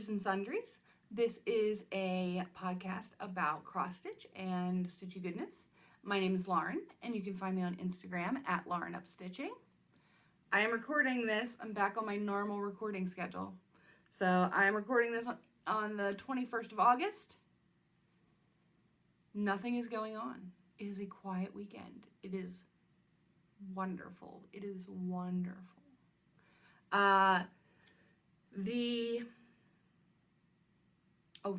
Stitches and Sundries. This is a podcast about cross stitch and stitchy goodness. My name is Lauren, and you can find me on Instagram at LaurenUpStitching. I am recording this. I'm back on my normal recording schedule. So I am recording this on the 21st of August. Nothing is going on. It is a quiet weekend. It is wonderful. It is wonderful.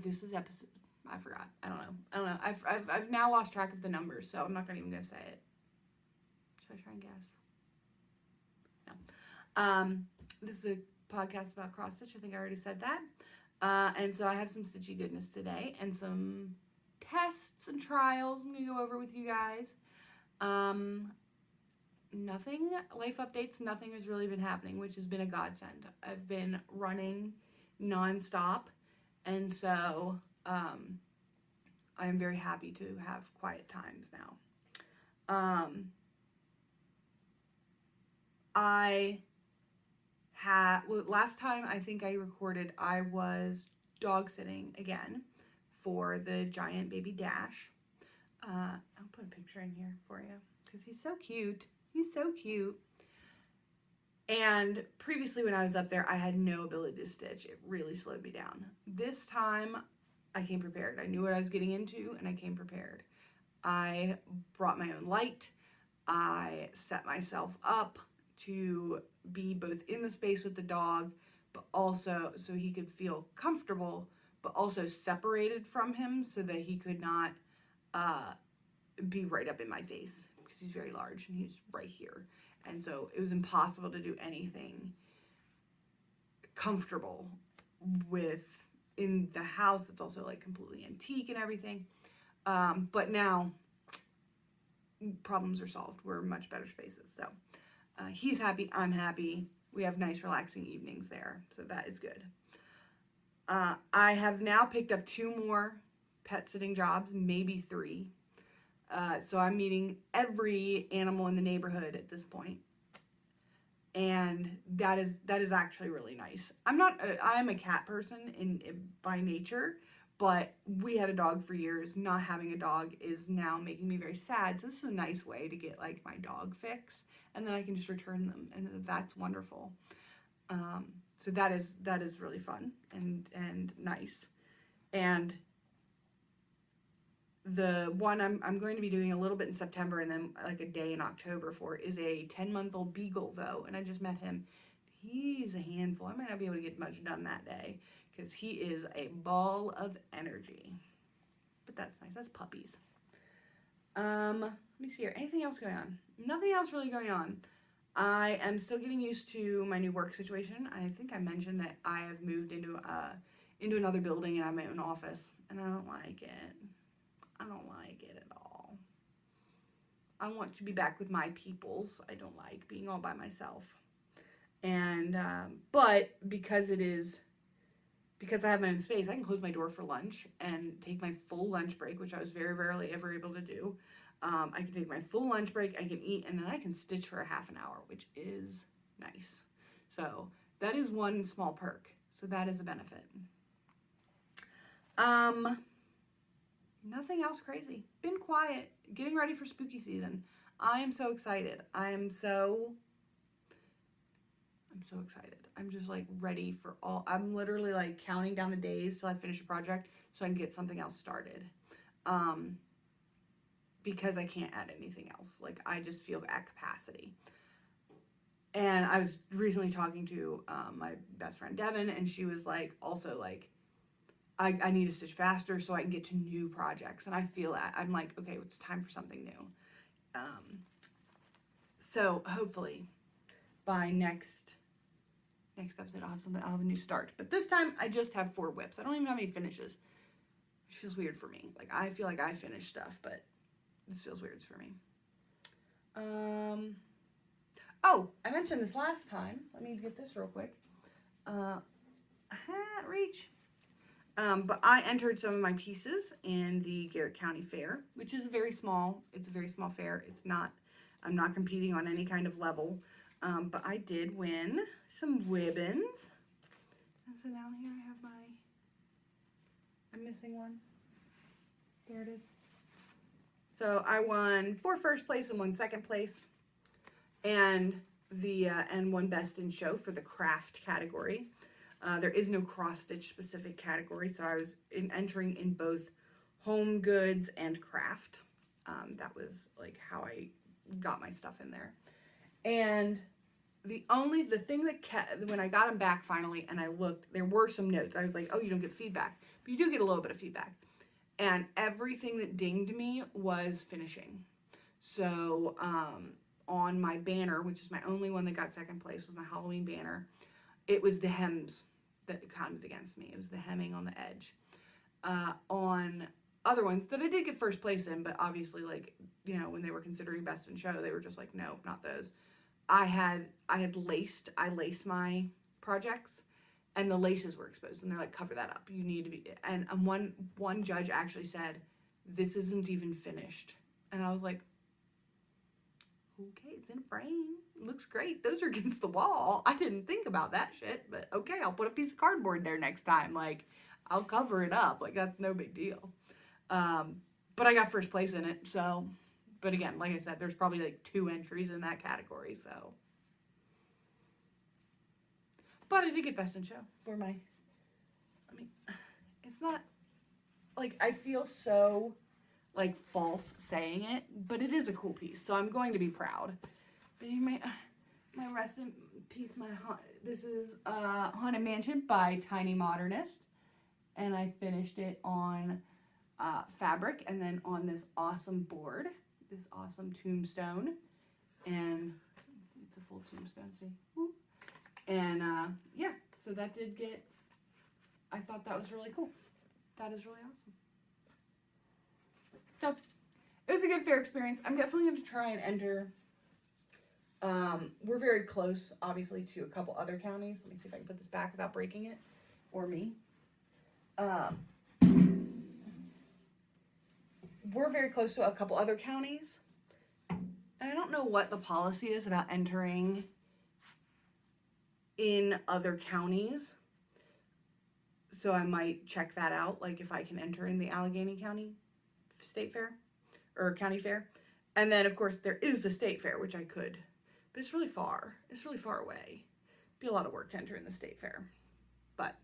This is episode, I forgot. I don't know. I've now lost track of the numbers, so I'm not even gonna say it. Should I try and guess? No. This is a podcast about cross stitch. I think I already said that. And so I have some stitchy goodness today and some tests and trials I'm gonna go over with you guys. Nothing, life updates, nothing has really been happening, which has been a godsend. I've been running nonstop, and so I am very happy to have quiet times now. Last time I think I recorded, I was dog sitting again for the giant baby Dash. I'll put a picture in here for you because he's so cute. He's so cute. And previously when I was up there, I had no ability to stitch. It really slowed me down. This time, I came prepared. I knew what I was getting into, and I came prepared. I brought my own light. I set myself up to be both in the space with the dog, but also so he could feel comfortable, but also separated from him so that he could not be right up in my face. He's very large and he's right here, and so it was impossible to do anything comfortable in the house. It's also like completely antique and everything, but now problems are solved. We're in much better spaces, so he's happy, I'm happy. We have nice relaxing evenings there, so that is good. I have now picked up 2 more pet sitting jobs, maybe 3. So I'm meeting every animal in the neighborhood at this point. And that is actually really nice. I'm a cat person by nature, but we had a dog for years. Not having a dog is now making me very sad. So this is a nice way to get like my dog fix, and then I can just return them, and that's wonderful. So that is really fun and nice. And the one I'm going to be doing a little bit in September and then like a day in October for is a 10-month-old beagle though, and I just met him. He's a handful. I might not be able to get much done that day because he is a ball of energy. But that's nice. That's puppies. Let me see here. Anything else going on? Nothing else really going on. I am still getting used to my new work situation. I think I mentioned that I have moved into another building and I have my own office, and I don't like it. I don't like it at all. I want to be back with my peoples. I don't like being all by myself. And, but because I have my own space, I can close my door for lunch and take my full lunch break, which I was very rarely ever able to do. I can take my full lunch break, I can eat, and then I can stitch for a half an hour, which is nice. So that is one small perk. So that is a benefit. Nothing else crazy. Been quiet. Getting ready for spooky season. I am so excited. I'm so excited. I'm just like ready for I'm literally like counting down the days till I finish a project so I can get something else started. Because I can't add anything else. Like I just feel at capacity. And I was recently talking to my best friend Devin, and she was like, also like, I need to stitch faster so I can get to new projects. And I feel that. I'm like, okay, it's time for something new. So hopefully by next episode I'll have a new start. But this time I just have 4 whips. I don't even have any finishes, which feels weird for me. Like I feel like I finished stuff, but this feels weird for me. Oh, I mentioned this last time. Let me get this real quick. Reach. But I entered some of my pieces in the Garrett County Fair, which is it's a very small fair. I'm not competing on any kind of level, but I did win some ribbons. So now here I have I'm missing one. There it is. So I won 4 first place and 1 second place, and and 1 best in show for the craft category. There is no cross stitch specific category, so I was entering in both home goods and craft. That was like how I got my stuff in there. And the thing that kept, when I got them back finally and I looked, there were some notes. I was like, oh, you don't get feedback, but you do get a little bit of feedback. And everything that dinged me was finishing. So on my banner, which is my only one that got second place, was my Halloween banner, it was the hems that counted against me. It was the hemming on the edge. On other ones that I did get first place in, but obviously, like, you know, when they were considering best in show, they were just like, no, not those. I laced my projects, and the laces were exposed, and they're like, cover that up. You need to be, and one judge actually said, this isn't even finished. And I was like, okay, it's in a frame. It looks great. Those are against the wall. I didn't think about that shit, but okay, I'll put a piece of cardboard there next time. Like, I'll cover it up. Like, that's no big deal. But I got first place in it, so, but again, like I said, there's probably like 2 entries in that category, so. But I did get best in show for my, I mean, it's not, like, I feel so, like, false saying it, but it is a cool piece, so I'm going to be proud. But my rest in peace, this is Haunted Mansion by Tiny Modernist, and I finished it on fabric, and then on this awesome board, this awesome tombstone, and it's a full tombstone, see? Woo. And yeah, so that did get, I thought that was really cool. That is really awesome. So, it was a good fair experience. I'm definitely going to try and enter, we're very close, obviously, to a couple other counties. Let me see if I can put this back without breaking it, or me. We're very close to a couple other counties, and I don't know what the policy is about entering in other counties, so I might check that out, like if I can enter in the Allegheny County State Fair, or County Fair. And then, of course, there is the State Fair, which I could, but it's really far. It's really far away. It'd be a lot of work to enter in the State Fair, but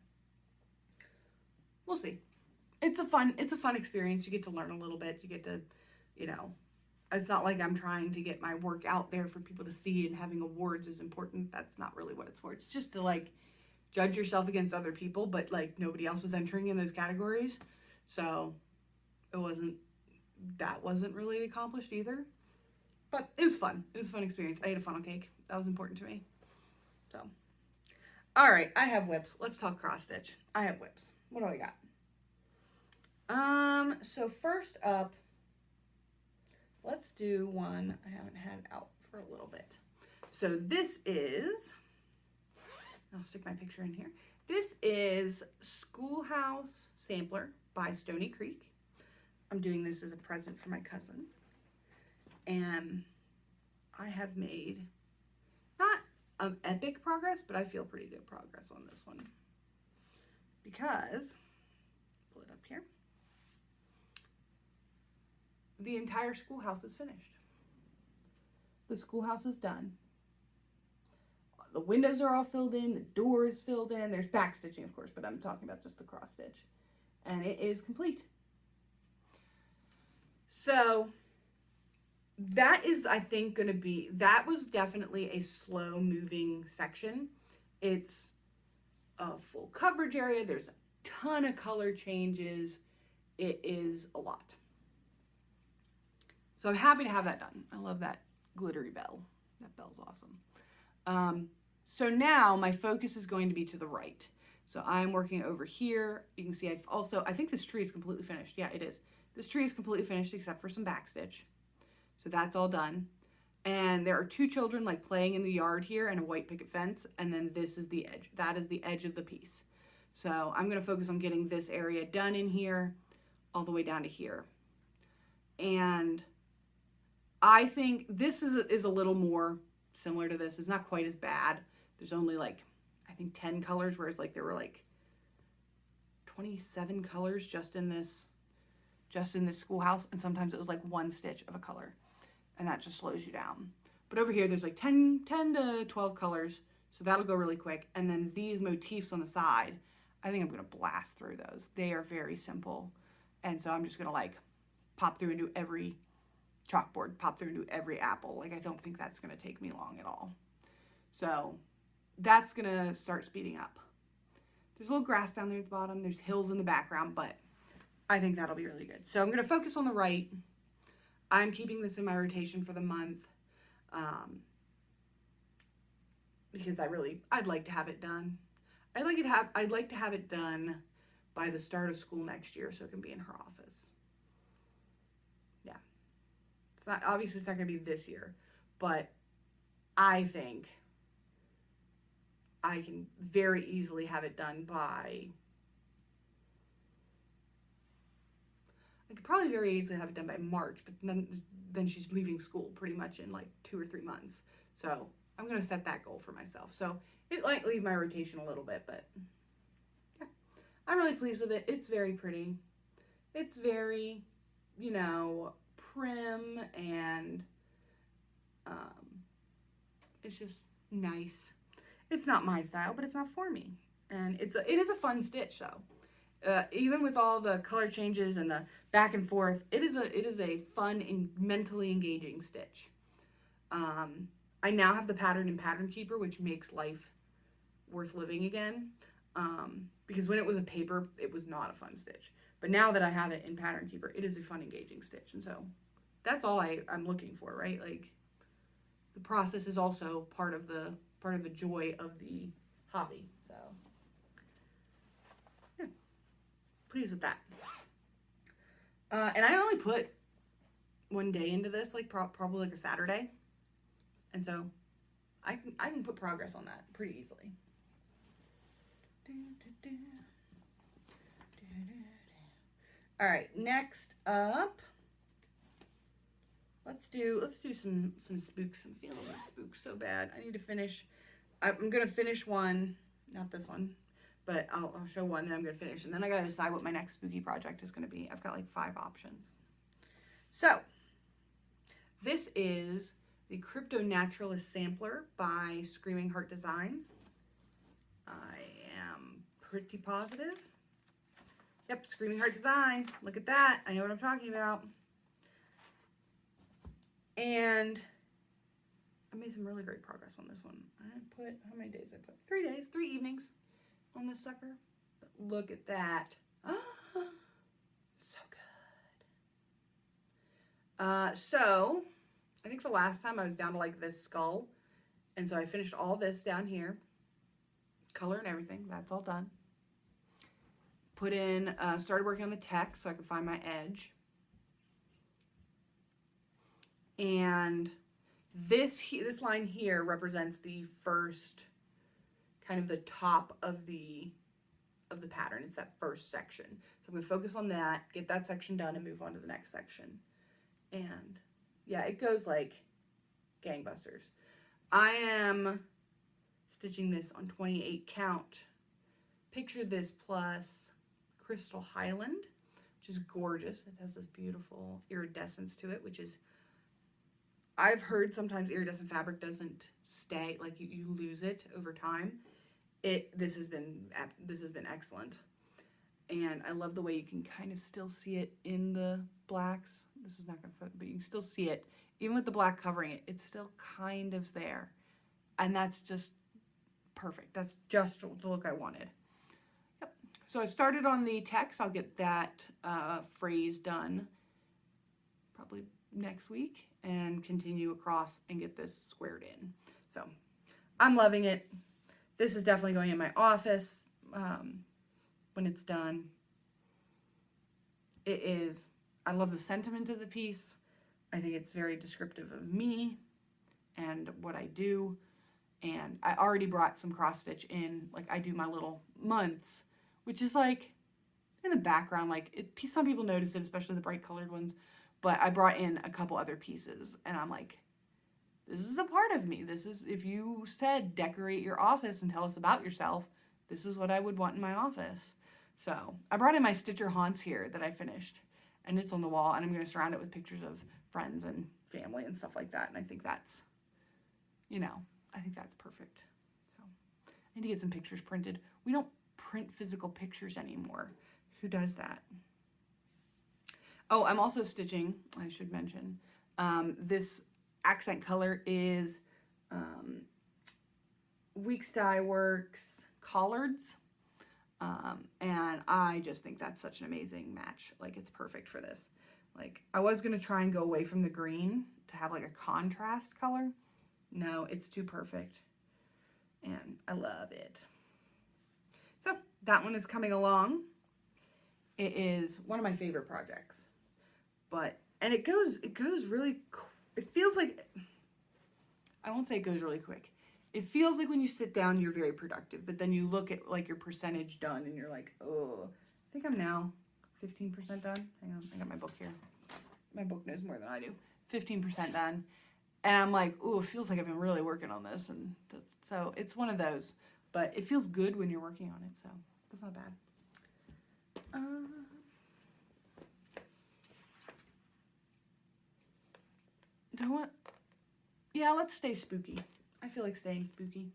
we'll see. It's a fun experience. You get to learn a little bit. You get to, you know, it's not like I'm trying to get my work out there for people to see, and having awards is important. That's not really what it's for. It's just to, like, judge yourself against other people, but, like, nobody else was entering in those categories. So that wasn't really accomplished either. But it was fun. It was a fun experience. I ate a funnel cake. That was important to me. So, all right, I have whips. Let's talk cross stitch. I have whips. What do I got? So first up, let's do one I haven't had out for a little bit. So this is, I'll stick my picture in here. This is Schoolhouse Sampler by StoneyCreek. I'm doing this as a present for my cousin. And I have made, not an epic progress, but I feel pretty good progress on this one. Because, pull it up here, the entire schoolhouse is finished. The schoolhouse is done. The windows are all filled in, the door is filled in. There's back stitching, of course, but I'm talking about just the cross stitch. And it is complete. So that is, I think, going to be, that was definitely a slow moving section. It's a full coverage area. There's a ton of color changes. It is a lot. So I'm happy to have that done. I love that glittery bell. That bell's awesome. So now my focus is going to be to the right. So I'm working over here. You can see I think this tree is completely finished. Yeah, it is. This tree is completely finished except for some backstitch. So that's all done. And there are 2 children like playing in the yard here and a white picket fence. And then this is the edge. That is the edge of the piece. So I'm going to focus on getting this area done in here all the way down to here. And I think this is a little more similar to this. It's not quite as bad. There's only like, I I think 10 colors, whereas like there were like 27 colors just in this Schoolhouse, and sometimes it was like one stitch of a color, and that just slows you down. But over here there's like 10 to 12 colors, so that'll go really quick. And then these motifs on the side, I think I'm gonna blast through those. They are very simple, and so I'm just gonna like pop through and do every chalkboard, pop through and do every apple. Like, I don't think that's gonna take me long at all. So that's gonna start speeding up. There's a little grass down there at the bottom. There's hills in the background, but I think that'll be really good. So I'm gonna focus on the right. I'm keeping this in my rotation for the month because I'd like to have it done. I'd like to have it done by the start of school next year so it can be in her office. Yeah. Obviously it's not gonna be this year, but I think I can very easily have it done by, I could probably very easily have it done by March, but then she's leaving school pretty much in like 2 or 3 months. So I'm going to set that goal for myself. So it might leave my rotation a little bit, but yeah, I'm really pleased with it. It's very pretty. It's very, you know, prim, and it's just nice. It's not my style, but it's not for me. And it is a fun stitch though. Even with all the color changes and the back and forth, it is a fun and mentally engaging stitch. I now have the pattern in Pattern Keeper, which makes life worth living again. Because when it was a paper, it was not a fun stitch. But now that I have it in Pattern Keeper, it is a fun, engaging stitch. And so that's all I'm looking for, right? Like, the process is also part of the joy of the hobby. So yeah, pleased with that. And I only put one day into this, like probably like a Saturday, and so I can put progress on that pretty easily. All right, next up, let's do some spooks. I'm feeling the spooks so bad. I need to finish. I'm gonna finish one, not this one, but I'll show one that I'm gonna finish, and then I gotta decide what my next spooky project is gonna be. I've got like 5 options. So this is the CryptoNaturalist sampler by ScreamingHeartDesign. I am pretty positive. Yep, ScreamingHeartDesign. Look at that. I know what I'm talking about. And I made some really great progress on this one. I put, how many days did I put? 3 days, 3 evenings on this sucker. But look at that. So good. So I think the last time I was down to like this skull. And so I finished all this down here. Color and everything. That's all done. Put in, started working on the text so I could find my edge. And this line here represents the first, kind of the top of the pattern. It's that first section. So I'm going to focus on that, get that section done, and move on to the next section. And yeah, it goes like gangbusters. I am stitching this on 28 count. Picture this plus Crystal Highland, which is gorgeous. It has this beautiful iridescence to it, which is, I've heard sometimes iridescent fabric doesn't stay, like you lose it over time. This has been excellent. And I love the way you can kind of still see it in the blacks. This is not going to fit, but you can still see it. Even with the black covering it, it's still kind of there. And that's just perfect. That's just the look I wanted. Yep. So I started on the text. I'll get that phrase done probably next week and continue across and get this squared in. So I'm loving it. This is definitely going in my office when it's done. It is, I love the sentiment of the piece. I think it's very descriptive of me and what I do. And I already brought some cross stitch in, like I do my little months, which is like in the background, like some people notice it, especially the bright colored ones, but I brought in a couple other pieces and I'm like, this is a part of me. This is, if you said decorate your office and tell us about yourself, this is what I would want in my office. So I brought in my Stitcher Haunts here that I finished, and it's on the wall, and I'm going to surround it with pictures of friends and family and stuff like that. And I think that's, you know, I think that's perfect. So I need to get some pictures printed. We don't print physical pictures anymore. Who does that? Oh, I'm also stitching, I should mention. This accent color is Weeks Dye Works Collards. And I just think that's such an amazing match. Like, it's perfect for this. Like, I was going to try and go away from the green to have like a contrast color. No, it's too perfect. And I love it. So that one is coming along. It is one of my favorite projects. And it goes really, it feels like, I won't say it goes really quick. It feels like when you sit down, you're very productive, but then you look at like your percentage done and you're like, oh, I think I'm now 15% done. Hang on, I got my book here. My book knows more than I do. 15% done. And I'm like, oh, it feels like I've been really working on this. And so it's one of those, but it feels good when you're working on it. So that's not bad. Yeah, let's stay spooky. I feel like staying spooky.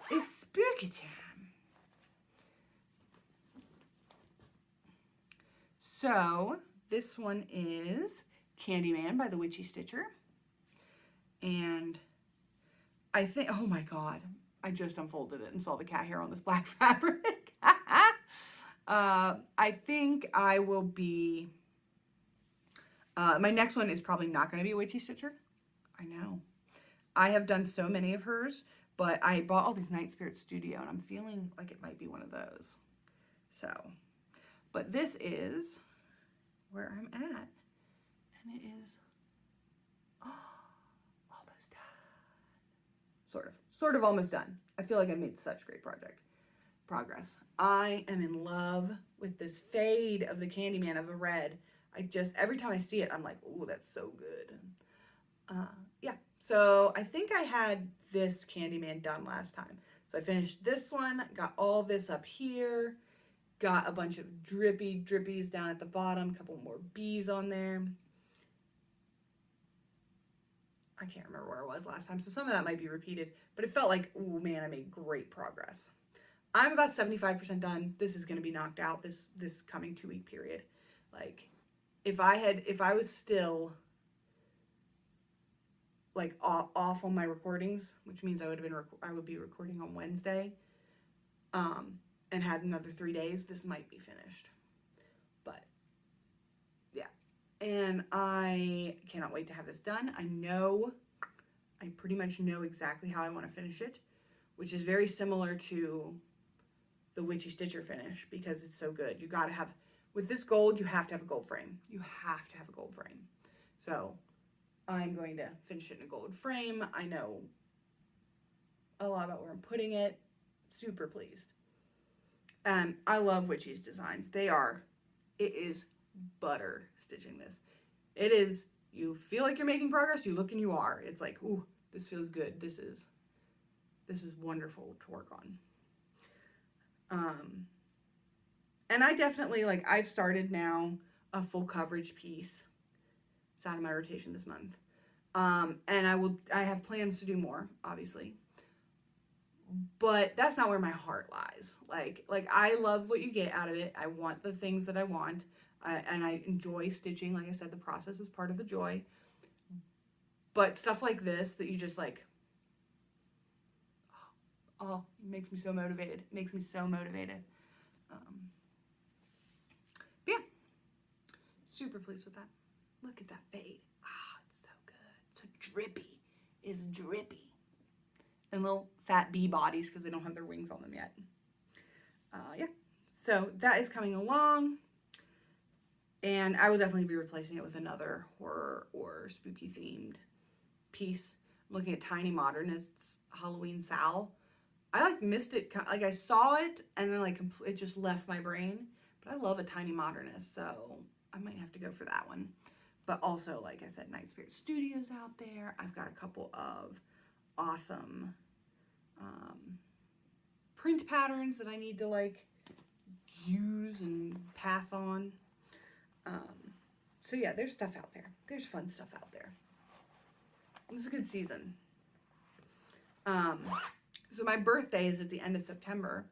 It's spooky time. So this one is Candyman by the Witchy Stitcher. And I think, oh my God, I just unfolded it and saw the cat hair on this black fabric. I think I will be, my next one is probably not going to be a Witchy Stitcher. I know. I have done so many of hers, but I bought all these Night Spirit Studio, and I'm feeling like it might be one of those. So, but this is where I'm at, and it is almost done. Sort of almost done. I feel like I made such great progress. I am in love with this fade of the Candyman of the red. Every time I see it, I'm like, ooh, that's so good. Yeah, so I think I had this Candyman done last time. So I finished this one, got all this up here, got a bunch of drippies down at the bottom, a couple more bees on there. I can't remember where I was last time, so some of that might be repeated, but it felt like, ooh, man, I made great progress. I'm about 75% done. This is going to be knocked out this coming 2-week period. Like, if I was still like off on my recordings, which means I would be recording on Wednesday, and had another 3 days, this might be finished. But yeah, and I cannot wait to have this done. I pretty much know exactly how I want to finish it, which is very similar to the Witchy Stitcher finish because it's so good. You gotta have, with this gold, you have to have a gold frame. You have to have a gold frame. So I'm going to finish it in a gold frame. I know a lot about where I'm putting it. Super pleased. I love Witchy's designs. It is butter stitching this. It is, you feel like you're making progress, you look and you are. It's like, ooh, this feels good. This is wonderful to work on. And I definitely, like, I've started now a full coverage piece. It's out of my rotation this month. And I have plans to do more, obviously. But that's not where my heart lies. Like I love what you get out of it. I want the things that I want. And I enjoy stitching. Like I said, the process is part of the joy. But stuff like this that you just like, oh, it makes me so motivated. It makes me so motivated. But yeah, super pleased with that. Look at that fade. Ah, it's so good. So drippy. It's drippy. And little fat bee bodies because they don't have their wings on them yet. Yeah, so that is coming along. And I will definitely be replacing it with another horror or spooky themed piece. I'm looking at Tiny Modernist's Halloween Sal. I like missed it, like I saw it and then like it just left my brain. But I love a Tiny Modernist, so I might have to go for that one. but also, like I said, Night Spirit Studios out there. I've got a couple of awesome print patterns that I need to like use and pass on. So yeah, there's stuff out there. There's fun stuff out there. It's a good season. So my birthday is at the end of September,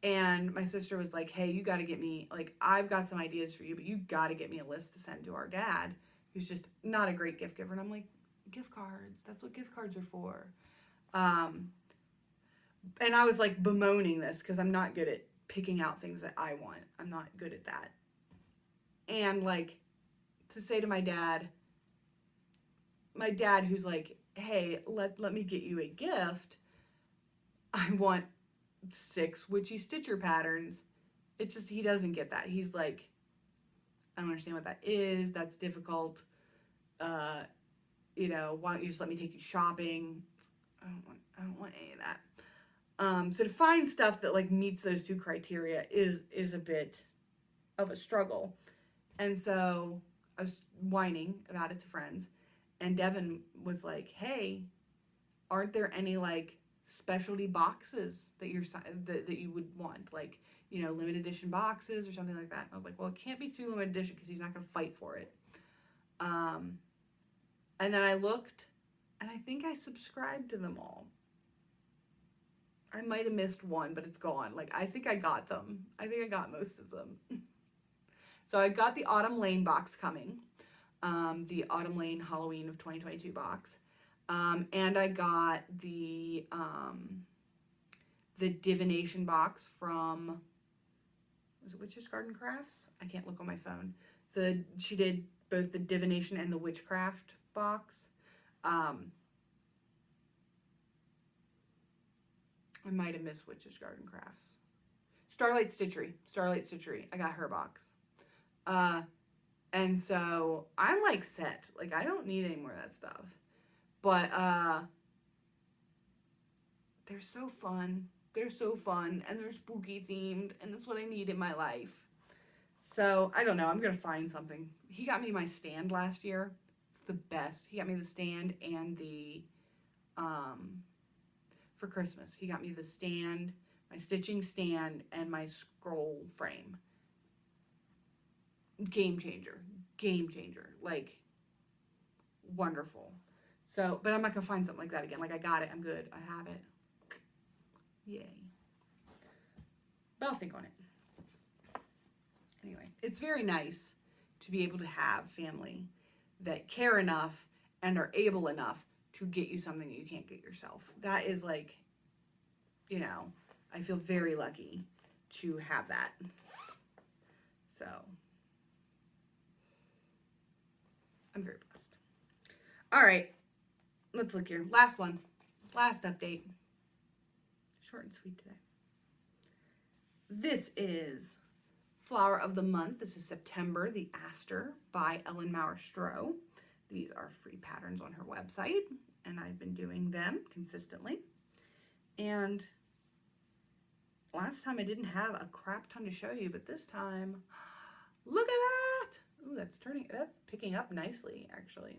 and my sister was like, hey, you got to get me, like, I've got some ideas for you, but you got to get me a list to send to our dad, who's just not a great gift giver. And I'm like, gift cards, that's what gift cards are for. And I was like bemoaning this because I'm not good at picking out things that I want. I'm not good at that. And like to say to my dad who's like, hey, let me get you a gift. I want 6 Witchy Stitcher patterns. It's just, he doesn't get that. He's like, I don't understand what that is. That's difficult. You know, why don't you just let me take you shopping? I don't want any of that. So to find stuff that like meets those 2 criteria is a bit of a struggle. And so I was whining about it to friends, and Devin was like, hey, aren't there any like specialty boxes that that you would want, like, you know, limited edition boxes or something like that? And I was like, well, it can't be too limited edition because he's not going to fight for it. And then I looked, and I think I subscribed to them all. I might have missed one, but it's gone. Like, I think I got them. I think I got most of them. So I got the Autumn Lane box coming, the Autumn Lane Halloween of 2022 box. And I got the divination box from, was it Witch's Garden Crafts? I can't look on my phone. She did both the divination and the witchcraft box. I might have missed Witch's Garden Crafts. Starlight Stitchery. I got her box. And so I'm like set. Like, I don't need any more of that stuff. But they're so fun. They're so fun, and they're spooky themed, and that's what I need in my life. So I don't know. I'm gonna find something. He got me my stand last year. It's the best. He got me the stand and the for Christmas. He got me the stand, my stitching stand, and my scroll frame. Game changer. Like, wonderful. So, but I'm not gonna find something like that again. Like, I got it. I'm good. I have it. Yay. But I'll think on it. Anyway, it's very nice to be able to have family that care enough and are able enough to get you something that you can't get yourself. That is like, you know, I feel very lucky to have that. So, I'm very blessed. All right, let's look here. Last one. Last update. Short and sweet today. This is Flower of the Month. This is September, the Aster by Ellen Maurer-Stroh. These are free patterns on her website, and I've been doing them consistently. And last time I didn't have a crap ton to show you, but this time, look at that! Ooh, that's picking up nicely, actually.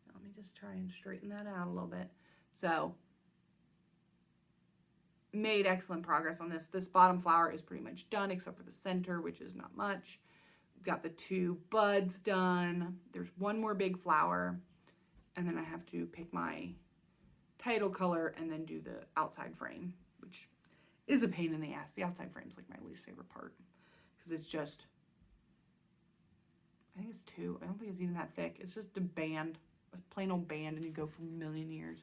Now, let me just try and straighten that out a little bit. So, made excellent progress on this. This bottom flower is pretty much done, except for the center, which is not much. Got the 2 buds done. There's one more big flower, and then I have to pick my title color and then do the outside frame, which is a pain in the ass. The outside frame is like my least favorite part because it's just, I think it's 2. I don't think it's even that thick. It's just a band, a plain old band, and you go for a million years.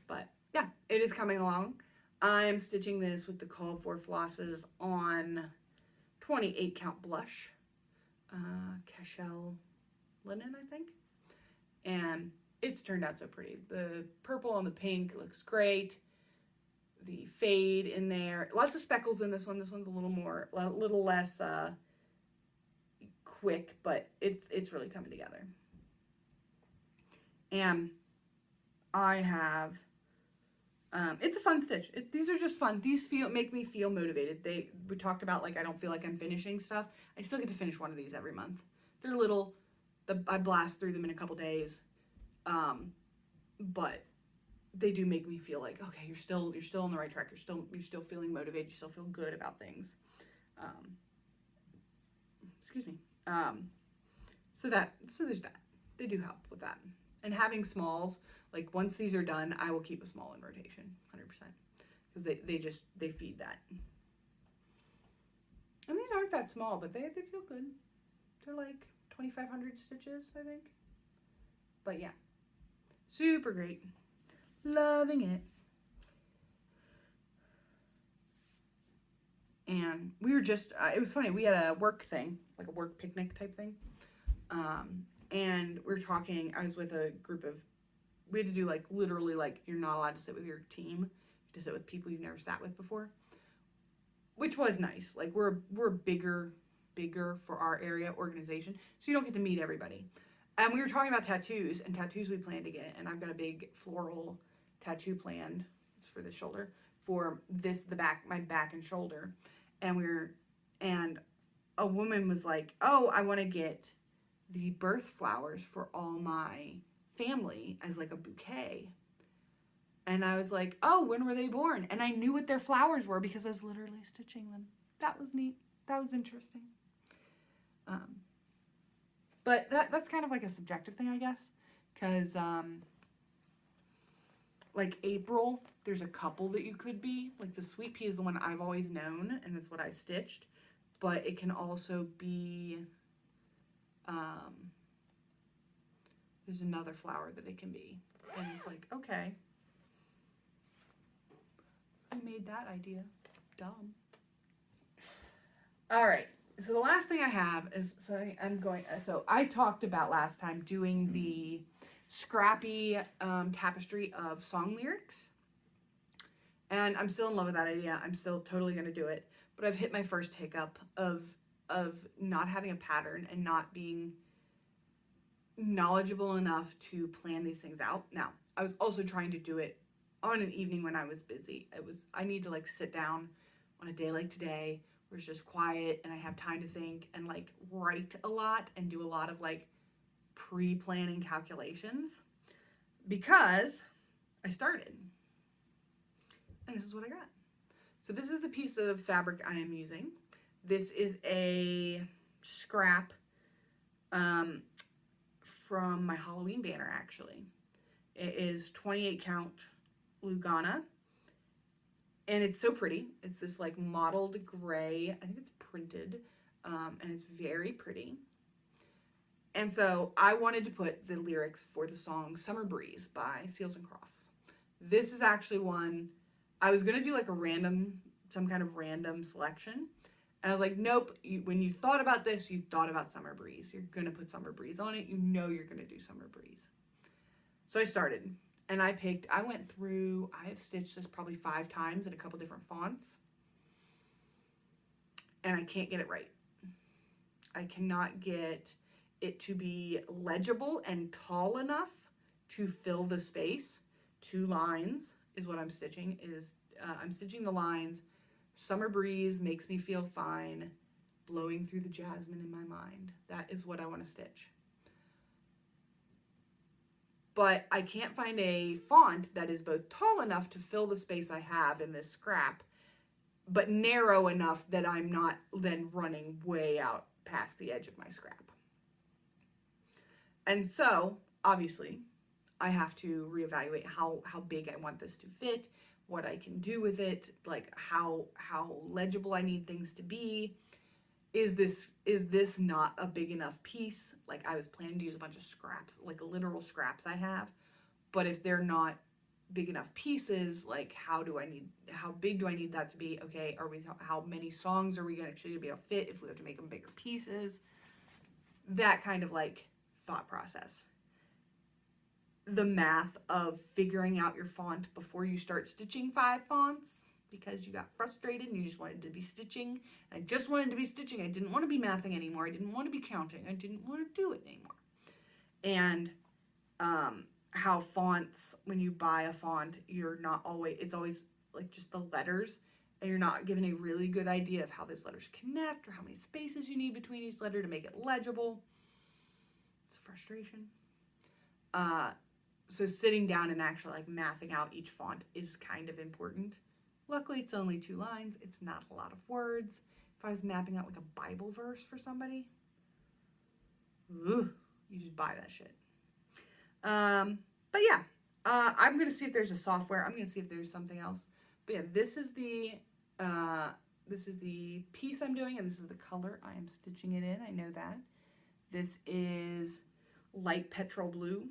But yeah, it is coming along. I'm stitching this with the called for flosses on 28 count blush, cashel linen, I think. And it's turned out so pretty. The purple and the pink looks great. The fade in there, lots of speckles in this one. This one's a little less quick, but it's really coming together. And I have, it's a fun stitch. These are just fun. These make me feel motivated. We talked about, like, I don't feel like I'm finishing stuff. I still get to finish one of these every month. They're little I blast through them in a couple days. But they do make me feel like, okay, you're still on the right track. You're still feeling motivated. You still feel good about things. Excuse me. So there's that. They do help with that. And having smalls, like once these are done, I will keep a small in rotation, 100%, because they feed that. And these aren't that small, but they feel good. They're like 2,500 stitches, I think. But yeah, super great. Loving it. And we were just, it was funny, we had a work thing, like a work picnic type thing. And we were talking, I was with a group of, we had to do like, literally like, you're not allowed to sit with your team. You have to sit with people you've never sat with before. Which was nice. Like, we're bigger for our area organization, so you don't get to meet everybody. And we were talking about tattoos, and tattoos we plan to get, and I've got a big floral tattoo planned. It's for the shoulder, for my back and shoulder. And a woman was like, oh, I want to get the birth flowers for all my family as like a bouquet. And I was like, oh, when were they born? And I knew what their flowers were because I was literally stitching them. That was neat. That was interesting. But that's kind of like a subjective thing, I guess. Because, like April, there's a couple that you could be. Like the sweet pea is the one I've always known, and that's what I stitched. But it can also be, there's another flower that it can be. And it's like, okay. Who made that idea? Dumb. All right. So the last thing I have is, so I talked about last time doing the scrappy tapestry of song lyrics. And I'm still in love with that idea. I'm still totally going to do it. But I've hit my first hiccup of not having a pattern and not being knowledgeable enough to plan these things out. Now, I was also trying to do it on an evening when I was busy. I need to like sit down on a day like today where it's just quiet and I have time to think and like write a lot and do a lot of like pre-planning calculations, because I started. And this is what I got. So this is the piece of fabric I am using. This is a scrap from my Halloween banner, actually. It is 28 count lugana, and it's so pretty. It's this like mottled gray. I think it's printed, and it's very pretty. And so I wanted to put the lyrics for the song Summer Breeze by Seals and Crofts. This is actually one I was gonna do, like some kind of random selection, and I was like, nope, when you thought about this, you thought about Summer Breeze. You're gonna put Summer Breeze on it. You know you're gonna do Summer Breeze. So I started. And I went through, I have stitched this probably 5 times in a couple different fonts. And I can't get it right. I cannot get it to be legible and tall enough to fill the space. 2 lines is what I'm stitching. I'm stitching the lines. Summer Breeze makes me feel fine. Blowing through the jasmine in my mind. That is what I want to stitch. But I can't find a font that is both tall enough to fill the space I have in this scrap, but narrow enough that I'm not then running way out past the edge of my scrap. And so, obviously, I have to reevaluate how big I want this to fit, what I can do with it, like how legible I need things to be. Is this not a big enough piece? Like, I was planning to use a bunch of scraps, like literal scraps I have, but if they're not big enough pieces, like how big do I need that to be? Okay, how many songs are we gonna actually be able to fit if we have to make them bigger pieces? That kind of like thought process. The math of figuring out your font before you start stitching 5 fonts, because you got frustrated and you just wanted to be stitching. I just wanted to be stitching. I didn't want to be mathing anymore. I didn't want to be counting. I didn't want to do it anymore. And how fonts, when you buy a font, it's always like just the letters, and you're not given a really good idea of how those letters connect or how many spaces you need between each letter to make it legible. It's frustration. So sitting down and actually like mathing out each font is kind of important. Luckily, it's only 2 lines. It's not a lot of words. If I was mapping out like a Bible verse for somebody, you just buy that shit. But yeah, I'm going to see if there's a software. I'm going to see if there's something else. But yeah, this is the piece I'm doing, and this is the color I am stitching it in. I know that. This is light petrol blue,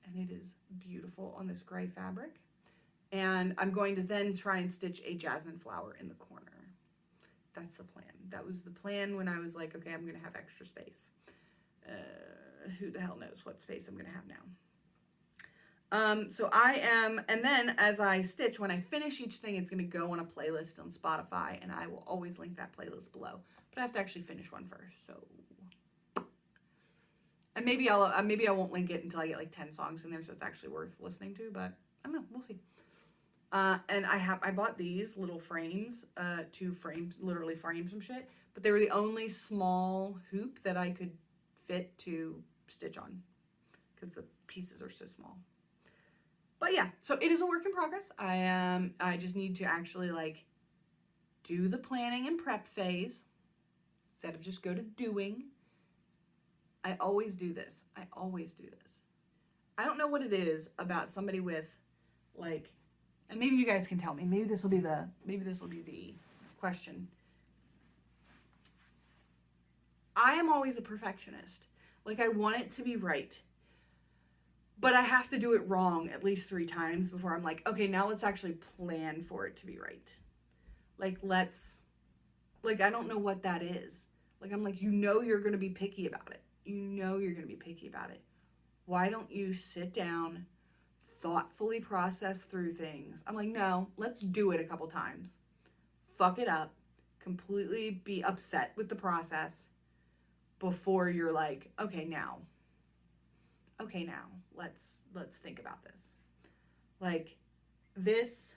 and it is beautiful on this gray fabric. And I'm going to then try and stitch a jasmine flower in the corner. That's the plan. That was the plan when I was like, okay, I'm going to have extra space. Who the hell knows what space I'm going to have now. So I am, and then as I stitch, when I finish each thing, it's going to go on a playlist on Spotify, and I will always link that playlist below. But I have to actually finish one first, so. And maybe I won't link it until I get like 10 songs in there, so it's actually worth listening to, but I don't know, we'll see. And I bought these little frames to literally frame some shit, but they were the only small hoop that I could fit to stitch on because the pieces are so small. But yeah, so it is a work in progress. I just need to actually like do the planning and prep phase instead of just go to doing. I always do this. I don't know what it is about somebody with like, and maybe you guys can tell me. Maybe this will be the question. I am always a perfectionist. Like I want it to be right. But I have to do it wrong at least 3 times before I'm like, okay, now let's actually plan for it to be right. Like I don't know what that is. Like I'm like, you're going to be picky about it. Why don't you sit down, thoughtfully process through things? I'm like, no, let's do it a couple times. Fuck it up, completely be upset with the process before you're like, okay, now, let's think about this. Like this,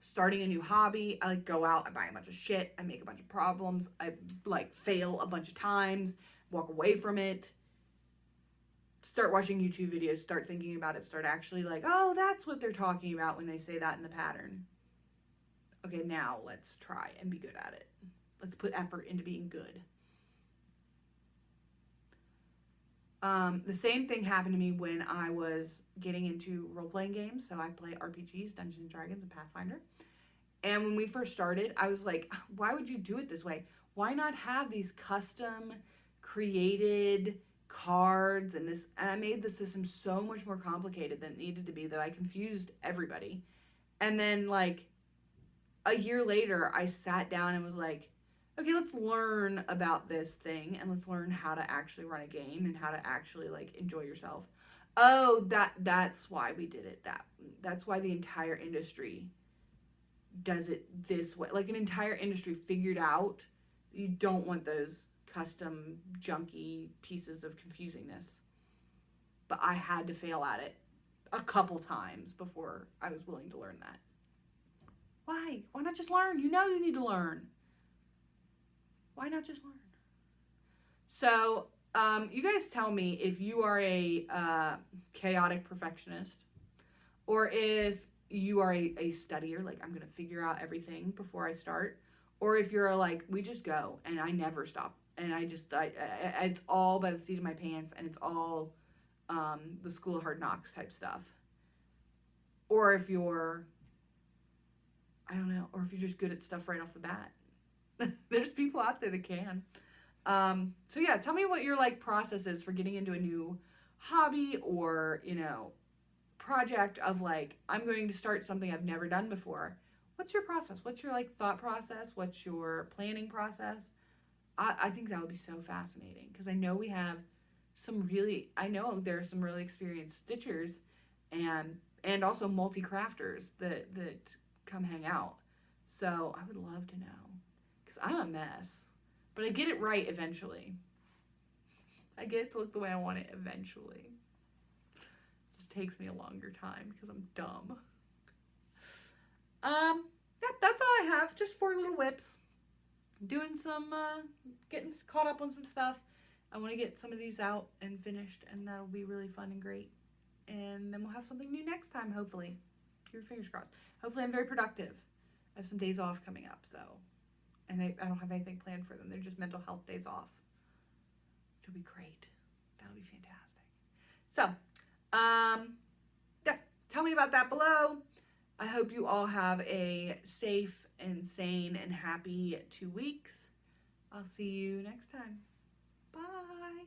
starting a new hobby, I like go out, I buy a bunch of shit, I make a bunch of problems, I like fail a bunch of times, walk away from it, start watching YouTube videos, start thinking about it, start actually like, oh, that's what they're talking about when they say that in the pattern. Okay, now let's try and be good at it. Let's put effort into being good. The same thing happened to me when I was getting into role-playing games. So I play RPGs, Dungeons and Dragons, and Pathfinder. And when we first started, I was like, why would you do it this way? Why not have these custom created cards and this? And I made the system so much more complicated than it needed to be that I confused everybody. And then like a year later, I sat down and was like, okay, let's learn about this thing and let's learn how to actually run a game and how to actually like enjoy yourself. Oh, that's why we did it. That's why the entire industry does it this way. Like an entire industry figured out you don't want those custom junky pieces of confusingness. But I had to fail at it a couple times before I was willing to learn that. Why? Why not just learn? You know you need to learn. Why not just learn? So, you guys tell me if you are a chaotic perfectionist or if you are a studier, like I'm going to figure out everything before I start, or if you're like, we just go and I never stop and it's all by the seat of my pants and it's all the School of Hard Knocks type stuff. Or if you're, I don't know, or if you're just good at stuff right off the bat. There's people out there that can. So yeah, tell me what your like process is for getting into a new hobby or, you know, project of like, I'm going to start something I've never done before. What's your process? What's your like thought process? What's your planning process? I think that would be so fascinating because I know there are some really experienced stitchers and also multi-crafters that come hang out. So I would love to know. I'm a mess, but I get it right eventually. I get it to look the way I want it eventually. It just takes me a longer time because I'm dumb. Yeah, that's all I have. Just 4 little whips. Doing some, getting caught up on some stuff. I want to get some of these out and finished, and that'll be really fun and great. And then we'll have something new next time, hopefully. Keep your fingers crossed. Hopefully I'm very productive. I have some days off coming up, so. And I don't have anything planned for them. They're just mental health days off. Which will be great. That'll be fantastic. So, yeah, tell me about that below. I hope you all have a safe and sane and happy 2 weeks. I'll see you next time. Bye.